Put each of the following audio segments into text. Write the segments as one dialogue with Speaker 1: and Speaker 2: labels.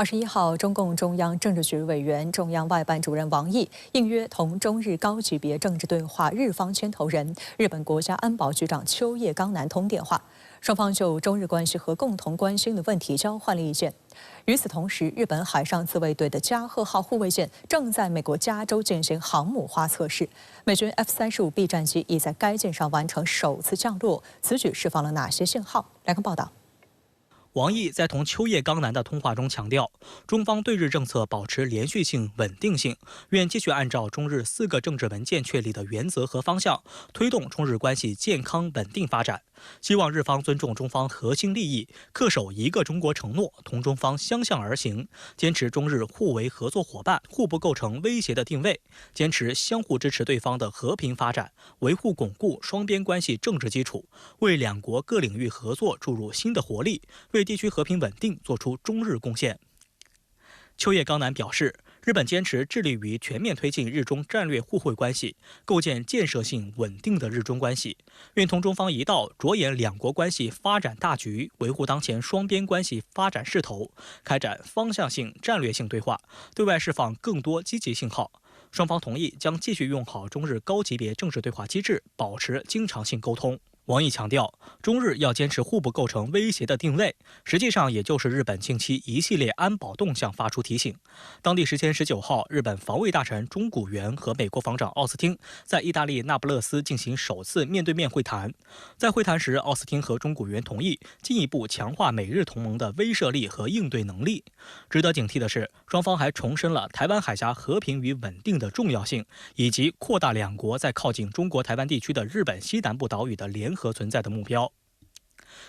Speaker 1: 21号，中共中央政治局委员、中央外办主任王毅应约同中日高级别政治对话日方牵头人、日本国家安保局长秋叶刚男通电话，双方就中日关系和共同关心的问题交换了意见。与此同时，日本海上自卫队的加贺号护卫舰正在美国加州进行航母化测试，美军 F-35B 战机已在该舰上完成首次降落。此举释放了哪些信号？来看报道。
Speaker 2: 王毅在同秋叶刚男的通话中强调，中方对日政策保持连续性、稳定性，愿继续按照中日4个政治文件确立的原则和方向，推动中日关系健康稳定发展。希望日方尊重中方核心利益，恪守一个中国承诺，同中方相向而行，坚持中日互为合作伙伴、互不构成威胁的定位，坚持相互支持对方的和平发展，维护巩固双边关系政治基础，为两国各领域合作注入新的活力，为地区和平稳定做出中日贡献。秋叶刚男表示，日本坚持致力于全面推进日中战略互惠关系，构建建设性稳定的日中关系，愿同中方一道着眼两国关系发展大局，维护当前双边关系发展势头，开展方向性、战略性对话，对外释放更多积极信号。双方同意将继续用好中日高级别政治对话机制，保持经常性沟通。王毅强调，中日要坚持互不构成威胁的定位，实际上也就是日本近期一系列安保动向发出提醒。当地时间19号，日本防卫大臣中谷元和美国防长奥斯汀在意大利那不勒斯进行首次面对面会谈。在会谈时，奥斯汀和中谷元同意进一步强化美日同盟的威慑力和应对能力。值得警惕的是，双方还重申了台湾海峡和平与稳定的重要性，以及扩大两国在靠近中国台湾地区的日本西南部岛屿的联合存在的目标。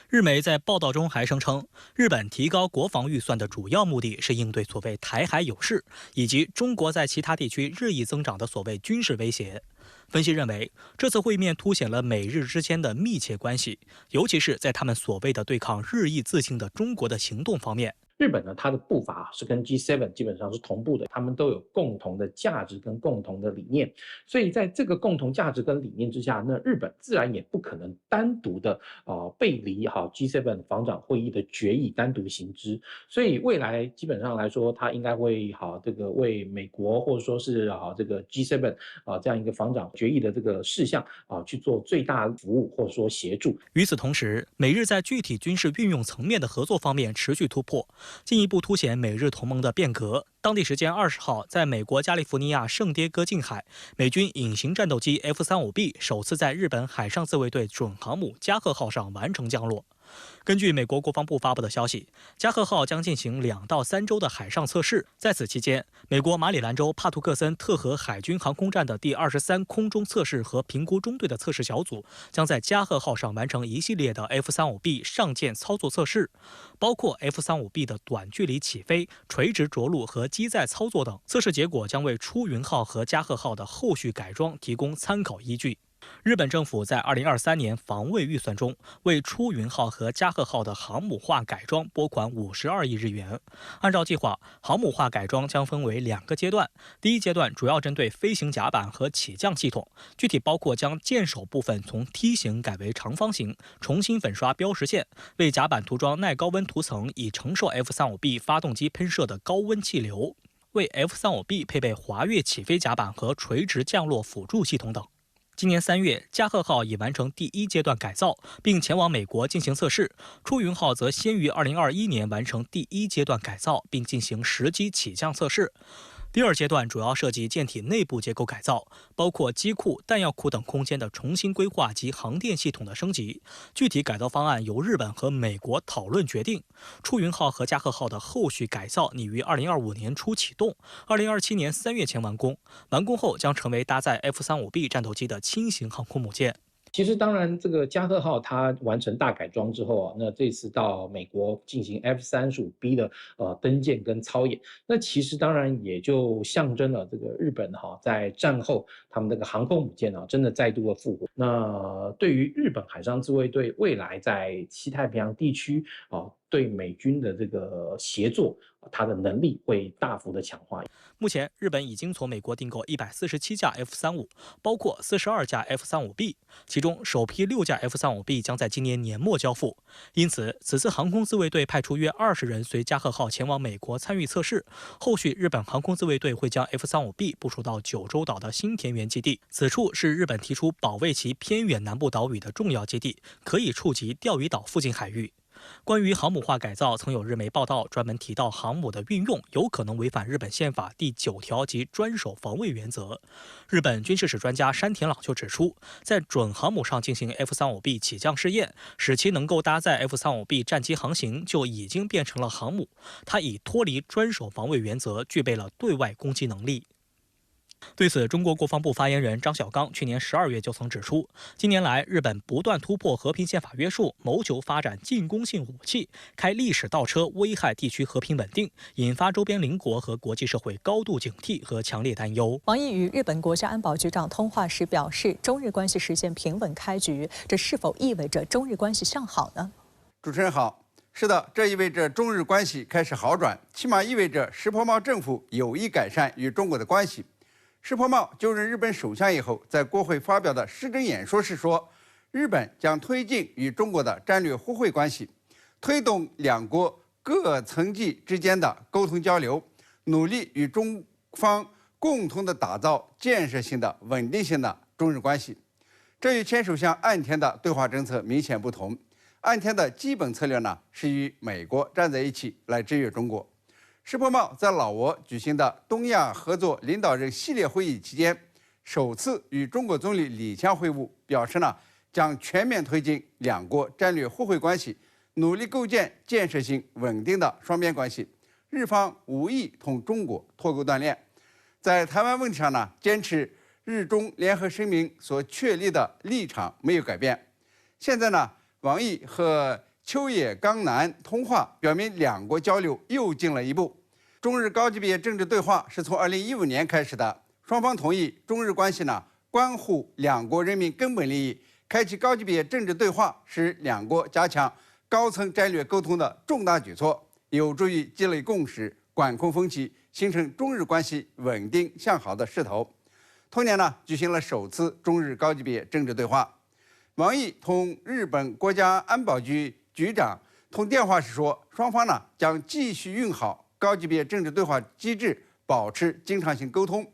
Speaker 2: 日媒在报道中还声称，日本提高国防预算的主要目的是应对所谓台海有事，以及中国在其他地区日益增长的所谓军事威胁。分析认为，这次会面凸显了美日之间的密切关系，尤其是在他们所谓的对抗日益自信的中国的行动方面。
Speaker 3: 日本呢，它的步伐是跟 G7 基本上是同步的，他们都有共同的价值跟共同的理念，所以在这个共同价值跟理念之下，那日本自然也不可能单独的背离G7 防长会议的决议单独行之，所以未来基本上来说，它应该会这个为美国或者说是这个 G7 这样一个防长决议的这个事项去做最大服务或者说协助。
Speaker 2: 与此同时，美日在具体军事运用层面的合作方面持续突破，进一步凸显美日同盟的变革。当地时间20号，在美国加利福尼亚圣迭戈近海，美军隐形战斗机 F-35B 首次在日本海上自卫队准航母加贺号上完成降落。根据美国国防部发布的消息，加贺号将进行2到3周的海上测试。在此期间，美国马里兰州帕图克森特河海军航空站的第23空中测试和评估中队的测试小组将在加贺号上完成一系列的 F-35B 上舰操作测试，包括 F-35B 的短距离起飞、垂直着陆和机载操作等。测试结果将为出云号和加贺号的后续改装提供参考依据。日本政府在2023年防卫预算中为出云号和加贺号的航母化改装拨款52亿日元。按照计划，航母化改装将分为2个阶段。第一阶段主要针对飞行甲板和起降系统，具体包括将舰首部分从梯形改为长方形，重新粉刷标识线，为甲板涂装耐高温涂层，以承受 F-35B 发动机喷射的高温气流，为 F-35B 配备滑跃起飞甲板和垂直降落辅助系统等。今年3月，加贺号已完成第1阶段改造，并前往美国进行测试；出云号则先于2021年完成第1阶段改造，并进行实机起降测试。第2阶段主要涉及舰体内部结构改造，包括机库、弹药库等空间的重新规划及航电系统的升级。具体改造方案由日本和美国讨论决定。出云号和加贺号的后续改造拟于2025年初启动，2027年3月前完工。完工后将成为搭载 F-35B 战斗机的轻型航空母舰。
Speaker 3: 其实，当然，这个加贺号它完成大改装之后那这次到美国进行 F-35B 的登舰跟操演，那其实当然也就象征了这个日本在战后他们那个航空母舰真的再度的复活。那对于日本海上自卫队未来在西太平洋地区对美军的这个协作，它的能力会大幅的强化。
Speaker 2: 目前，日本已经从美国订购147架 F-35，包括42架 F-35B，其中首批6架 F-35B 将在今年年末交付。因此，此次航空自卫队派出约20人随加贺号前往美国参与测试。后续，日本航空自卫队会将 F-35B 部署到九州岛的新田园基地，此处是日本提出保卫其偏远南部岛屿的重要基地，可以触及钓鱼岛附近海域。关于航母化改造，曾有日媒报道专门提到航母的运用有可能违反日本宪法第9条及专守防卫原则。日本军事史专家山田朗就指出，在准航母上进行 F-35B 起降试验，使其能够搭载 F-35B 战机航行，就已经变成了航母。它已脱离专守防卫原则，具备了对外攻击能力。对此，中国国防部发言人张晓刚去年12月就曾指出，近年来日本不断突破和平宪法约束，谋求发展进攻性武器，开历史倒车，危害地区和平稳定，引发周边邻国和国际社会高度警惕和强烈担忧。
Speaker 1: 王毅与日本国家安保局长通话时表示，中日关系实现平稳开局，这是否意味着中日关系向好呢？
Speaker 4: 主持人好，是的，这意味着中日关系开始好转，起码意味着石破茂政府有意改善与中国的关系。石破茂就任日本首相以后，在国会发表的施政演说时说，日本将推进与中国的战略互惠关系，推动两国各层级之间的沟通交流，努力与中方共同的打造建设性的、稳定性的中日关系。这与前首相岸田的对华政策明显不同。岸田的基本策略呢，是与美国站在一起来制约中国。石破茂在老挝举行的东亚合作领导人系列会议期间，首次与中国总理李强会晤，表示呢将全面推进两国战略互惠关系，努力构建建设性稳定的双边关系。日方无意同中国脱钩断链，在台湾问题上呢，坚持日中联合声明所确立的立场没有改变。现在呢，王毅和秋野刚男通话，表明两国交流又进了一步。中日高级别政治对话是从2015年开始的，双方同意中日关系呢关乎两国人民根本利益，开启高级别政治对话是两国加强高层战略沟通的重大举措，有助于积累共识、管控分歧，形成中日关系稳定向好的势头。同年呢，举行了首次中日高级别政治对话。王毅同日本国家安保局局长通电话时说，双方呢将继续用好高级别政治对话机制，保持经常性沟通。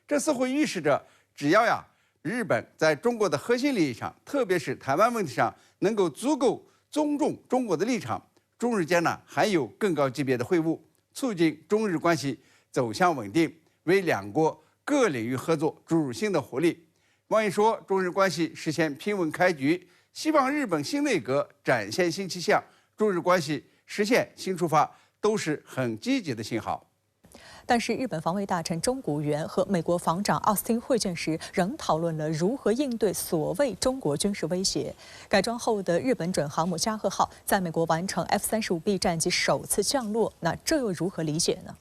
Speaker 4: 这似乎预示着，只要日本在中国的核心利益上，特别是台湾问题上，能够足够尊重中国的立场，中日间呢还有更高级别的会晤，促进中日关系走向稳定，为两国各领域合作注入新的活力。王毅说，中日关系实现平稳开局，希望日本新内阁展现新气象，中日关系实现新出发，都是很积极的信号。
Speaker 1: 但是，日本防卫大臣中谷元和美国防长奥斯汀会见时，仍讨论了如何应对所谓中国军事威胁。改装后的日本准航母加贺号在美国完成 F-35B 战机首次降落，那这又如何理解呢？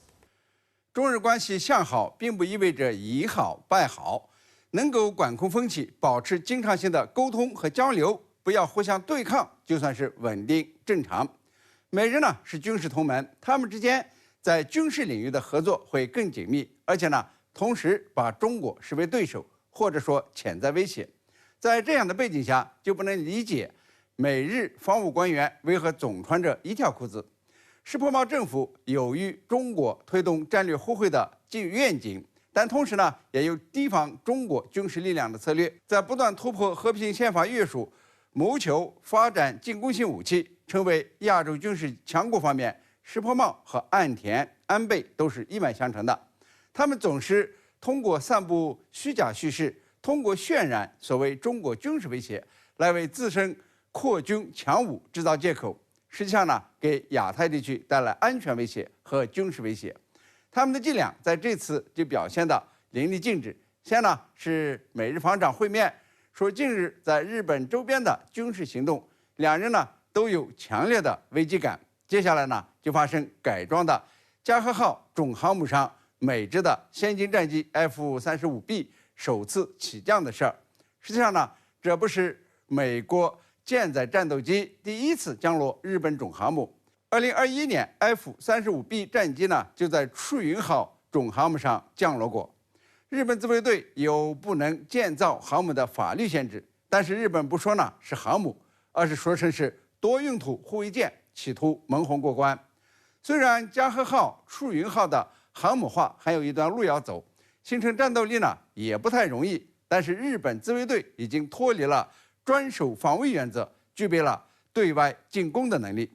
Speaker 4: 中日关系向好，并不意味着以好败好，能够管控分歧，保持经常性的沟通和交流，不要互相对抗，就算是稳定正常。美日呢是军事同盟，他们之间在军事领域的合作会更紧密，而且呢，同时把中国视为对手，或者说潜在威胁。在这样的背景下，就不能理解美日防务官员为何总穿着一条裤子。石破茂政府有与中国推动战略互惠的愿景，但同时呢，也有提防中国军事力量的策略，在不断突破和平宪法约束，谋求发展进攻性武器，成为亚洲军事强国方面，石破茂和岸田、安倍都是一脉相承的。他们总是通过散布虚假叙事，通过渲染所谓中国军事威胁，来为自身扩军强武制造借口。实际上呢，给亚太地区带来安全威胁和军事威胁。他们的伎俩在这次就表现得淋漓尽致。先呢是美日防长会面，说近日在日本周边的军事行动，两人呢都有强烈的危机感。接下来呢就发生改装的加贺号准航母上美制的先进战机 F-35B 首次起降的事儿。实际上呢，这不是美国舰载战斗机第一次降落日本准航母。2021年 F-35B 战机呢就在出云号准航母上降落过。日本自卫队有不能建造航母的法律限制，但是日本不说呢是航母，而是说成是多用途护卫舰，企图蒙混过关。虽然加贺号、出云号的航母化还有一段路要走，形成战斗力呢也不太容易，但是日本自卫队已经脱离了专守防卫原则，具备了对外进攻的能力。